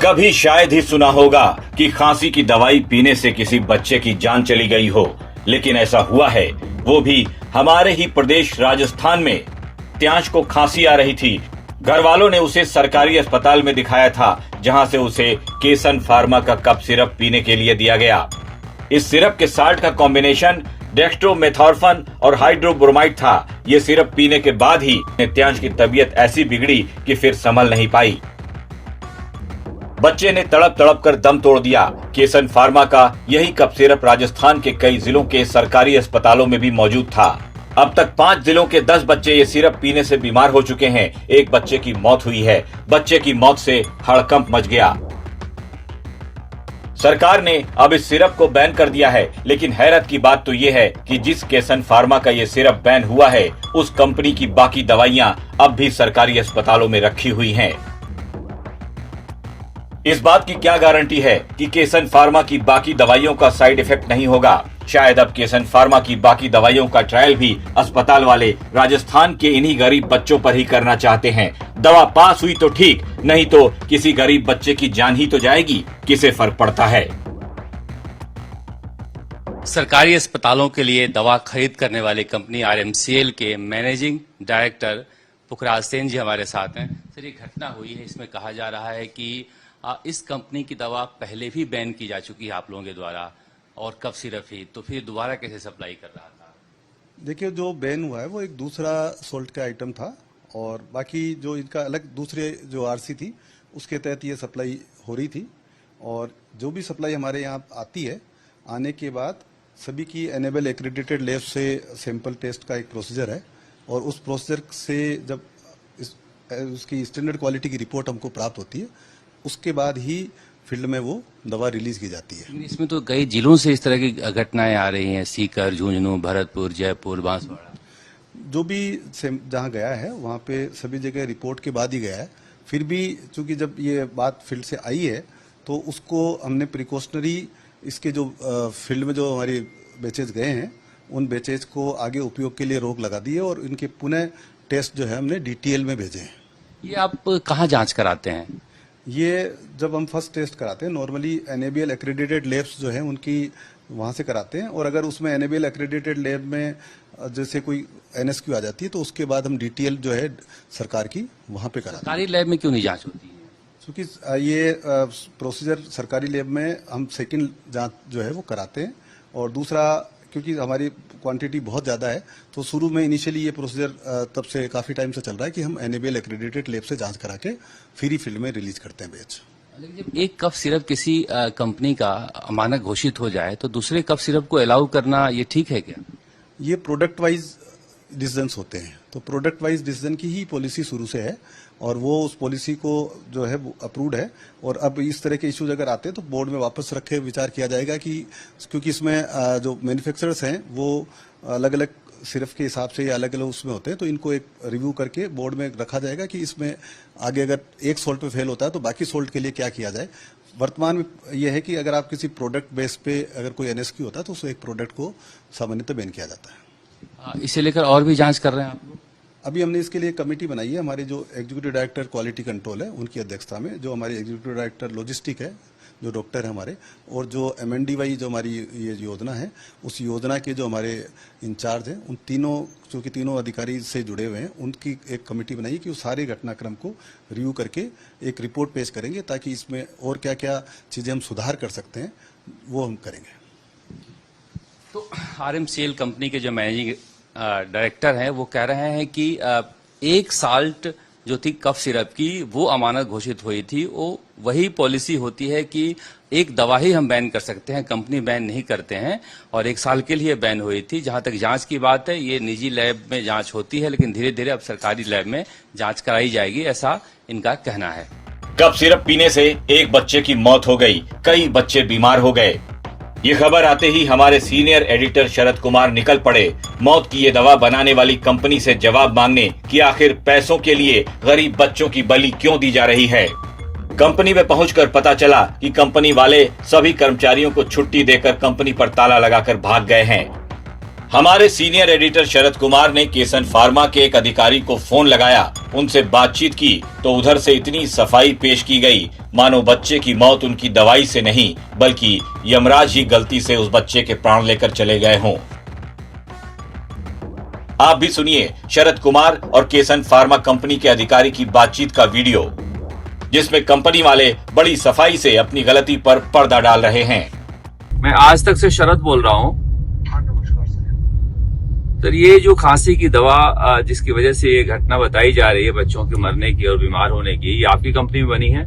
कभी शायद ही सुना होगा कि खांसी की दवाई पीने से किसी बच्चे की जान चली गई हो, लेकिन ऐसा हुआ है, वो भी हमारे ही प्रदेश राजस्थान में। त्यांश को खांसी आ रही थी। घर वालों ने उसे सरकारी अस्पताल में दिखाया था, जहां से उसे केसन फार्मा का कप सिरप पीने के लिए दिया गया। इस सिरप के साल्ट का कॉम्बिनेशन डेक्स्ट्रोमेथॉर्फन और हाइड्रोब्रोमाइड था। ये सिरप पीने के बाद ही त्यांश की तबीयत ऐसी बिगड़ी कि फिर संभल नहीं पाई। बच्चे ने तड़प तड़प कर दम तोड़ दिया। केसन फार्मा का यही कप सिरप राजस्थान के कई जिलों के सरकारी अस्पतालों में भी मौजूद था। अब तक 5 जिलों के 10 बच्चे ये सिरप पीने से बीमार हो चुके हैं। एक बच्चे की मौत हुई है। बच्चे की मौत से हड़कंप मच गया। सरकार ने अब इस सिरप को बैन कर दिया है, लेकिन हैरत की बात तो ये है कि जिस केसन फार्मा का ये सिरप बैन हुआ है, उस कंपनी की बाकी दवाइयां अब भी सरकारी अस्पतालों में रखी हुई हैं। इस बात की क्या गारंटी है कि केसन फार्मा की बाकी दवाइयों का साइड इफेक्ट नहीं होगा? शायद अब केसन फार्मा की बाकी दवाइयों का ट्रायल भी अस्पताल वाले राजस्थान के इन्हीं गरीब बच्चों पर ही करना चाहते हैं। दवा पास हुई तो ठीक, नहीं तो किसी गरीब बच्चे की जान ही तो जाएगी। किसे फर्क पड़ता है? सरकारी अस्पतालों के लिए दवा खरीद करने वाली कंपनी आरएमसीएल के मैनेजिंग डायरेक्टर पुखराज सेन जी हमारे साथ हैं। सर, ये घटना हुई है, इसमें कहा जा रहा है कि इस कंपनी की दवा पहले भी बैन की जा चुकी है आप लोगों के द्वारा, और कफ सिरप ही, तो फिर दोबारा कैसे सप्लाई कर रहा था? देखिए, जो बैन हुआ है वो एक दूसरा सोल्ट का आइटम था, और बाकी जो इनका अलग दूसरे जो आरसी थी उसके तहत ये सप्लाई हो रही थी। और जो भी सप्लाई हमारे यहाँ आती है, आने के बाद सभी की एनेबल एक्रेडिटेड लैब से सैंपल टेस्ट का एक प्रोसीजर है, और उस प्रोसीजर से जब उसकी स्टैंडर्ड क्वालिटी की रिपोर्ट हमको प्राप्त होती है, उसके बाद ही फील्ड में वो दवा रिलीज की जाती है। इसमें तो कई जिलों से इस तरह की घटनाएं आ रही हैं, सीकर, झुंझुनू, भरतपुर, जयपुर, बांसवाड़ा। जो भी जहां गया है वहां पे सभी जगह रिपोर्ट के बाद ही गया है। फिर भी चूंकि जब ये बात फील्ड से आई है, तो उसको हमने प्रिकॉशनरी इसके जो फील्ड में जो हमारे बैचेज गए हैं, उन बैचेज को आगे उपयोग के लिए रोक लगा दी है, और इनके पुनः टेस्ट जो है हमने डीटीएल में भेजे हैं। ये आप कहाँ जांच कराते हैं? ये जब हम फर्स्ट टेस्ट कराते हैं, नॉर्मली एनएबीएल एक्रेडिटेड लैब्स जो हैं उनकी वहां से कराते हैं, और अगर उसमें एनएबीएल एक्रेडिटेड लैब में जैसे कोई एनएसक्यू आ जाती है, तो उसके बाद हम डीटीएल जो है सरकार की वहां पे कराते हैं। सरकारी लैब में क्यों नहीं जांच होती है? क्योंकि ये प्रोसीजर सरकारी लैब में हम सेकंड जांच जो है वो कराते हैं, और दूसरा क्योंकि हमारी क्वांटिटी बहुत ज्यादा है, तो शुरू में इनिशियली ये प्रोसीजर तब से काफी टाइम से चल रहा है कि हम एनएबीएल एक्रेडिटेड लैब से जांच करा के फ्री फील्ड में रिलीज करते हैं बैच। लेकिन जब एक कफ सिरप किसी कंपनी का अमानक घोषित हो जाए, तो दूसरे कफ सिरप को अलाउ करना ये ठीक है क्या? ये प्रोडक्ट वाइज डिसीजंस होते हैं, तो प्रोडक्ट वाइज डिसीजन की ही पॉलिसी शुरू से है, और वो उस पॉलिसी को जो है अप्रूव्ड है। और अब इस तरह के इश्यूज अगर आते हैं तो बोर्ड में वापस रखे विचार किया जाएगा कि क्योंकि इसमें जो मैन्युफैक्चरर्स हैं वो अलग अलग सिर्फ के हिसाब से या अलग अलग उसमें होते हैं, तो इनको एक रिव्यू करके बोर्ड में रखा जाएगा कि इसमें आगे अगर एक सोल्ट पे फेल होता है तो बाकी सोल्ट के लिए क्या किया जाए। वर्तमान में यह है कि अगर आप किसी प्रोडक्ट बेस पे अगर कोई एनएसक्यू होता है तो उस एक प्रोडक्ट को सामान्यतः बैन किया जाता है। इसे लेकर और भी जांच कर रहे हैं आप लोग? अभी हमने इसके लिए कमेटी बनाई है, हमारे जो एग्जीक्यूटिव डायरेक्टर क्वालिटी कंट्रोल है उनकी अध्यक्षता में, जो हमारे एग्जीक्यूटिव डायरेक्टर लॉजिस्टिक है, जो डॉक्टर है हमारे, और जो एमएनडीवाई जो हमारी ये योजना है, उस योजना के जो हमारे इंचार्ज हैं, उन तीनों चूंकि तीनों अधिकारी से जुड़े हुए हैं, उनकी एक कमेटी बनाई कि वो सारे घटनाक्रम को रिव्यू करके एक रिपोर्ट पेश करेंगे, ताकि इसमें और क्या क्या चीजें हम सुधार कर सकते हैं वो हम करेंगे। तो आरएमसीएल कंपनी के जो मैनेजिंग डायरेक्टर हैं वो कह रहे हैं कि एक साल्ट जो थी कफ सिरप की वो अमानत घोषित हुई थी, वो वही पॉलिसी होती है कि एक दवा ही हम बैन कर सकते हैं, कंपनी बैन नहीं करते हैं, और 1 साल के लिए बैन हुई थी। जहां तक जांच की बात है, ये निजी लैब में जांच होती है, लेकिन धीरे धीरे अब सरकारी लैब में जांच कराई जाएगी, ऐसा इनका कहना है। कफ सिरप पीने से एक बच्चे की मौत हो गई, कई बच्चे बीमार हो गए। ये खबर आते ही हमारे सीनियर एडिटर शरद कुमार निकल पड़े मौत की ये दवा बनाने वाली कंपनी से जवाब मांगने कि आखिर पैसों के लिए गरीब बच्चों की बलि क्यों दी जा रही है। कंपनी में पहुंचकर पता चला कि कंपनी वाले सभी कर्मचारियों को छुट्टी देकर कंपनी पर ताला लगाकर भाग गए हैं। हमारे सीनियर एडिटर शरद कुमार ने केसन फार्मा के एक अधिकारी को फोन लगाया, उनसे बातचीत की तो उधर से इतनी सफाई पेश की गई मानो बच्चे की मौत उनकी दवाई से नहीं बल्कि यमराज ही गलती से उस बच्चे के प्राण लेकर चले गए हों। आप भी सुनिए शरद कुमार और केसन फार्मा कंपनी के अधिकारी की बातचीत का वीडियो, जिसमें कंपनी वाले बड़ी सफाई से अपनी गलती पर पर्दा डाल रहे हैं। मैं आज तक से शरद बोल रहा हूँ। सर, ये जो खांसी की दवा जिसकी वजह से ये घटना बताई जा रही है बच्चों के मरने की और बीमार होने की, ये आपकी कंपनी में बनी है?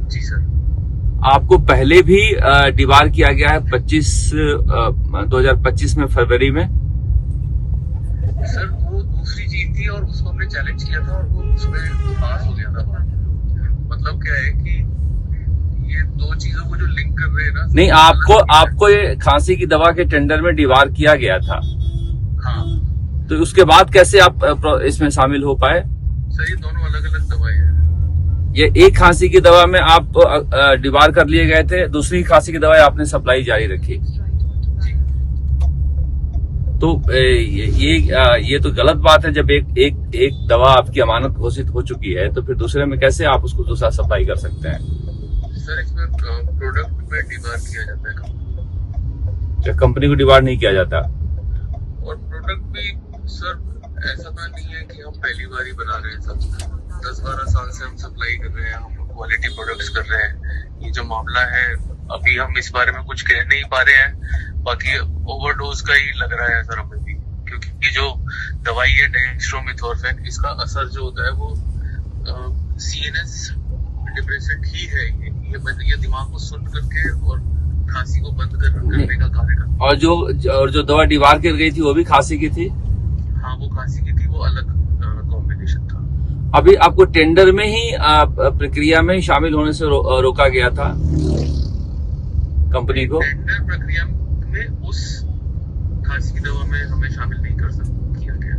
जी सर। आपको पहले भी डिबार किया गया है 2025 में फरवरी में? सर वो दूसरी चीज थी और उसको हमने चैलेंज किया था और वो उसमें पास हो गया था। मतलब क्या है कि ये दो चीजों को जो लिंक कर रहे हैं ना। नहीं, आपको ये खांसी की दवा के टेंडर में डिबार किया गया था। हाँ। तो उसके बाद कैसे आप इसमें शामिल हो पाए? सर ये दोनों अलग अलग दवाएं हैं। ये एक खांसी की दवा में आप डिबार कर लिए गए थे, दूसरी खांसी की दवा आपने सप्लाई जारी रखी। तो ये तो गलत बात है। जब एक दवा आपकी अमानत घोषित हो चुकी है तो फिर दूसरे में कैसे आप उसको दूसरा सप्लाई कर सकते हैं? सर इसमें प्रोडक्ट में डिबार किया जाता है। कंपनी को डिबार नहीं किया जाता। और प्रोडक्ट भी सर ऐसा तो नहीं है कि हम पहली बार ही बना रहे हैं। सब 10-12 साल से हम सप्लाई कर रहे हैं, हम क्वालिटी प्रोडक्ट्स कर रहे हैं। ये जो मामला है अभी हम इस बारे में कुछ कह नहीं पा रहे हैं, बाकी ओवरडोज का ही लग रहा है सर हमें भी, क्योंकि ये जो दवाई है डेक्स्ट्रोमेथोर्फेन, इसका असर जो होता है वो CNS डिप्रेसेंट ही है। ये दिमाग को सुन करके और खांसी को बंद करने का कार्य करता है। और जो दवा डिबार कर गई थी वो भी खांसी की थी? हाँ वो खांसी की थी, वो अलग कॉम्बिनेशन था। अभी आपको टेंडर में ही प्रक्रिया में शामिल होने से रोका गया था कंपनी को? टेंडर प्रक्रिया में उस खांसी की दवा में हमें शामिल नहीं किया गया।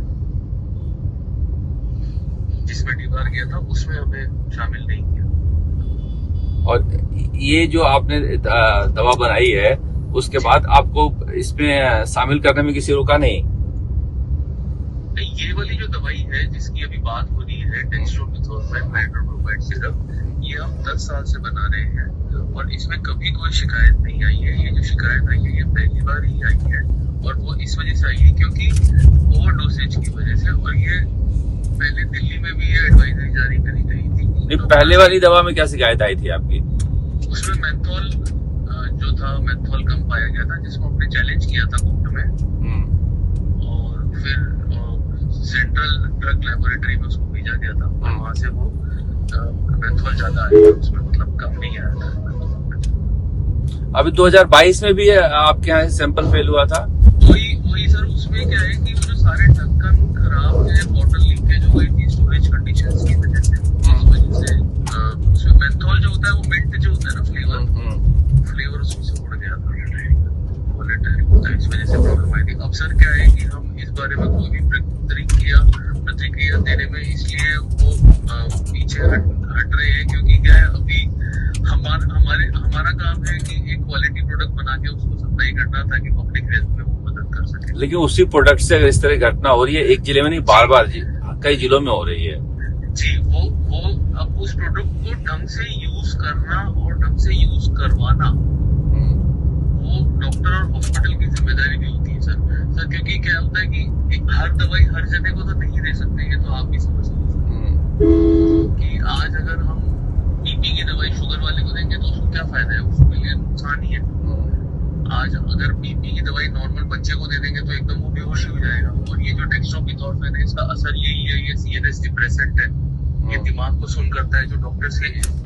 जिसमें डिबार गया था उसमें हमें शामिल नहीं किया। और ये जो आपने दवा बनाई है उसके बाद आपको इसमें शामिल करने में किसी रोका नहीं? ये वाली जो दवाई है जिसकी अभी बात हो रही है डेक्स्ट्रोमेथोर्फेन हाइड्रोक्लोराइड सिरप, ये हम 10 साल से बना रहे हैं और इसमें कभी कोई शिकायत नहीं आई है। ये जो शिकायत आई है ये पहली बार ही आई है और वो इस वजह से आई है क्योंकि ओवरडोसेज की वजह से। और ये पहले दिल्ली में भी ये एडवाइजरी जारी करी गई थी। नहीं, पहले वाली दवा में क्या शिकायत आई थी आपकी? उसमें मेंथोल जो था, मेंथोल कम पाया गया था, जिसको हमने चैलेंज किया था कोर्ट में। और फिर सेंट्रल ड्रग लेबोरेटरी में उसको भेजा गया था और वहां से वो मेंथोल ज्यादा आया था, उसमें मतलब कम नहीं आया था। अभी 2022 में भी आपके यहाँ सैंपल फेल हुआ था? वही सर, उसमें क्या है कि जो सारे ढक्कन खराब है, बॉटल लीकेज हो गई थी स्टोरेज कंडीशंस की वजह से। इस वजह से उसमें मेंथोल जो होता है वो मिंट जो होता है ना फ्लेवर उसमें से उड़ गया था, इस वजह से प्रॉब्लम आई थी। अब सर क्या है कि हम इस बारे में कोई भी प्रतिक्रिया देने में इसलिए वो पीछे हट रहे हैं क्योंकि क्या है अभी हमारा काम है कि एक क्वालिटी प्रोडक्ट बना के उसको सप्लाई करना ताकि पब्लिक हेल्थ में वो मदद कर सके। लेकिन उसी प्रोडक्ट से अगर इस तरह घटना हो रही है, एक जिले में नहीं बार कई जिलों में हो रही है जी, वो अब उस प्रोडक्ट को ढंग से यूज करना और ढंग से यूज करवाना वो डॉक्टर और हॉस्पिटल की जिम्मेदारी भी होती है सर, क्योंकि क्या होता है कि हर दवाई हर जगह को तो नहीं दे सकते। ये तो आप भी समझ सकते कि आज अगर हम बीपी की दवाई शुगर वाले को देंगे तो उसको क्या फायदा है, उसके लिए नुकसान ही है। आज अगर बीपी की दवाई नॉर्मल बच्चे को दे देंगे तो एकदम वो बेहोश हो जाएगा। और ये जो डेक्स्ट्रोमेथोर्फेन है इसका असर यही है, ये CNS डिप्रेसेंट है, ये दिमाग को सुन करता है जो डॉक्टर से।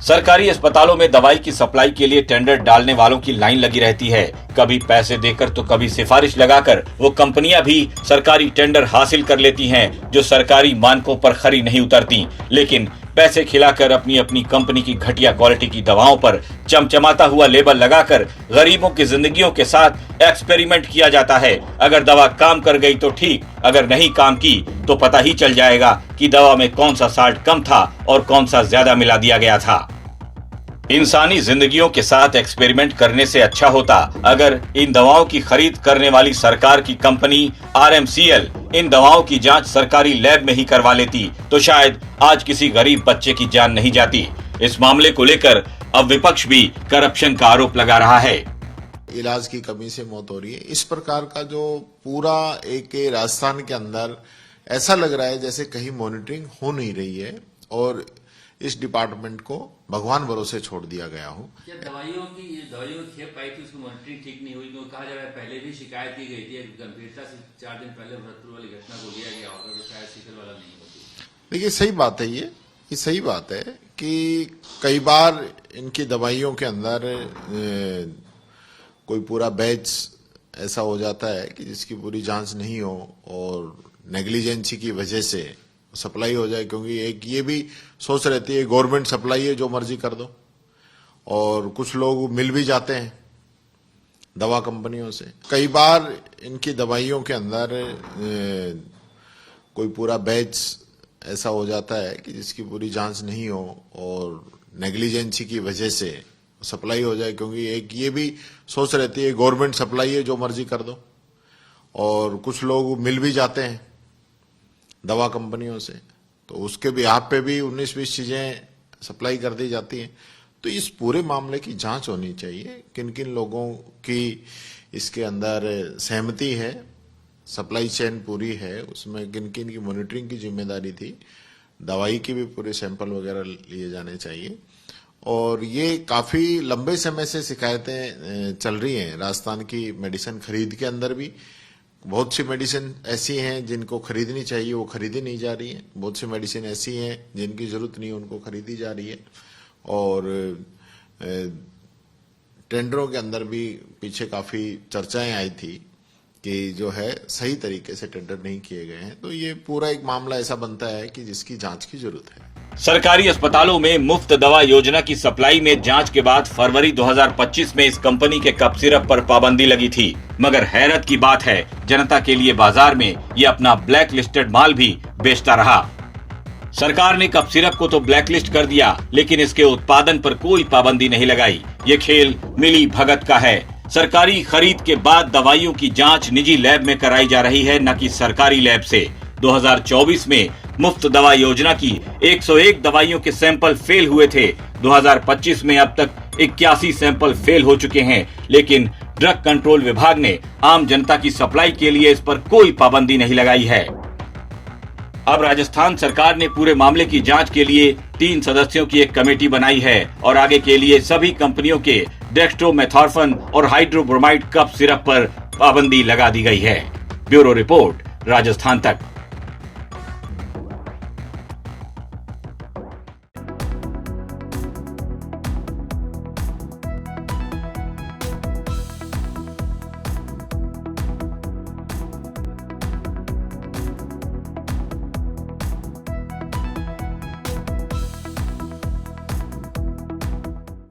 सरकारी अस्पतालों में दवाई की सप्लाई के लिए टेंडर डालने वालों की लाइन लगी रहती है। कभी पैसे देकर तो कभी सिफारिश लगाकर वो कंपनियां भी सरकारी टेंडर हासिल कर लेती हैं, जो सरकारी मानकों पर खरी नहीं उतरती, लेकिन पैसे खिलाकर अपनी अपनी कंपनी की घटिया क्वालिटी की दवाओं पर चमचमाता हुआ लेबल लगाकर गरीबों की जिंदगियों के साथ एक्सपेरिमेंट किया जाता है। अगर दवा काम कर गई तो ठीक, अगर नहीं काम की तो पता ही चल जाएगा कि दवा में कौन सा साल्ट कम था और कौन सा ज्यादा मिला दिया गया था। इंसानी जिंदगियों के साथ एक्सपेरिमेंट करने से अच्छा होता अगर इन दवाओं की खरीद करने वाली सरकार की कंपनी RMCL इन दवाओं की जांच सरकारी लैब में ही करवा लेती तो शायद आज किसी गरीब बच्चे की जान नहीं जाती। इस मामले को लेकर अब विपक्ष भी करप्शन का आरोप लगा रहा है। इलाज की कमी से मौत हो रही है। इस प्रकार का जो पूरा एक राजस्थान के अंदर ऐसा लग रहा है जैसे कहीं मॉनिटरिंग हो नहीं रही है और इस डिपार्टमेंट को भगवान भरोसे छोड़ दिया गया हो। क्या दवाइयों की खेप पाई थी, उसकी मॉनिटरिंग ठीक नहीं हुई? क्योंकि कहा जा रहा है पहले भी शिकायत की गई थी, गंभीरता से 4 दिन पहले भरतपुर वाली घटना को लिया गया होगा तो शायद सीकल वाला नहीं होती। देखिए सही बात है, ये सही बात है कि कई बार इनकी दवाइयों के अंदर कोई पूरा बैच ऐसा हो जाता है कि जिसकी पूरी जांच नहीं हो और नेग्लिजेंसी की वजह से सप्लाई हो जाए, क्योंकि एक ये भी सोच रहती है गवर्नमेंट सप्लाई है जो मर्जी कर दो, और कुछ लोग मिल भी जाते हैं दवा कंपनियों से। कई बार इनकी दवाइयों के अंदर कोई पूरा बैच ऐसा हो जाता है कि जिसकी पूरी जांच नहीं हो और नेग्लिजेंसी की वजह से सप्लाई हो जाए, क्योंकि एक ये भी सोच रहती है गवर्नमेंट सप्लाई है जो मर्जी कर दो, और कुछ लोग मिल भी जाते हैं दवा कंपनियों से, तो उसके बिहाफ पे भी 19-20 चीजें सप्लाई कर दी जाती हैं। तो इस पूरे मामले की जांच होनी चाहिए, किन किन लोगों की इसके अंदर सहमति है, सप्लाई चेन पूरी है, उसमें किन किन की मॉनिटरिंग की जिम्मेदारी थी, दवाई की भी पूरे सैंपल वगैरह लिए जाने चाहिए। और ये काफी लंबे समय से शिकायतें चल रही हैं राजस्थान की मेडिसिन खरीद के अंदर भी। बहुत सी मेडिसिन ऐसी हैं जिनको खरीदनी चाहिए वो खरीदी नहीं जा रही है, बहुत सी मेडिसिन ऐसी हैं जिनकी जरूरत नहीं है उनको खरीदी जा रही है, और टेंडरों के अंदर भी पीछे काफी चर्चाएं आई थी कि जो है सही तरीके से टेंडर नहीं किए गए हैं। तो ये पूरा एक मामला ऐसा बनता है कि जिसकी जांच की जरूरत है। सरकारी अस्पतालों में मुफ्त दवा योजना की सप्लाई में जांच के बाद फरवरी 2025 में इस कंपनी के कफ सिरप पर पाबंदी लगी थी, मगर हैरत की बात है जनता के लिए बाजार में ये अपना ब्लैक लिस्टेड माल भी बेचता रहा। सरकार ने कफ सिरप को तो ब्लैक लिस्ट कर दिया, लेकिन इसके उत्पादन पर कोई पाबंदी नहीं लगाई। ये खेल मिली भगत का है। सरकारी खरीद के बाद दवाइयों की जांच निजी लैब में कराई जा रही है, न कि सरकारी लैब से। 2024 में मुफ्त दवा योजना की 101 दवाइयों के सैंपल फेल हुए थे। 2025 में अब तक 81 सैंपल फेल हो चुके हैं, लेकिन ड्रग कंट्रोल विभाग ने आम जनता की सप्लाई के लिए इस पर कोई पाबंदी नहीं लगाई है। अब राजस्थान सरकार ने पूरे मामले की जांच के लिए 3 सदस्यों की एक कमेटी बनाई है और आगे के लिए सभी कंपनियों के डेक्स्ट्रोमेथॉर्फन और हाइड्रोब्रोमाइड कफ सिरप पर पाबंदी लगा दी गई है। ब्यूरो रिपोर्ट, राजस्थान तक।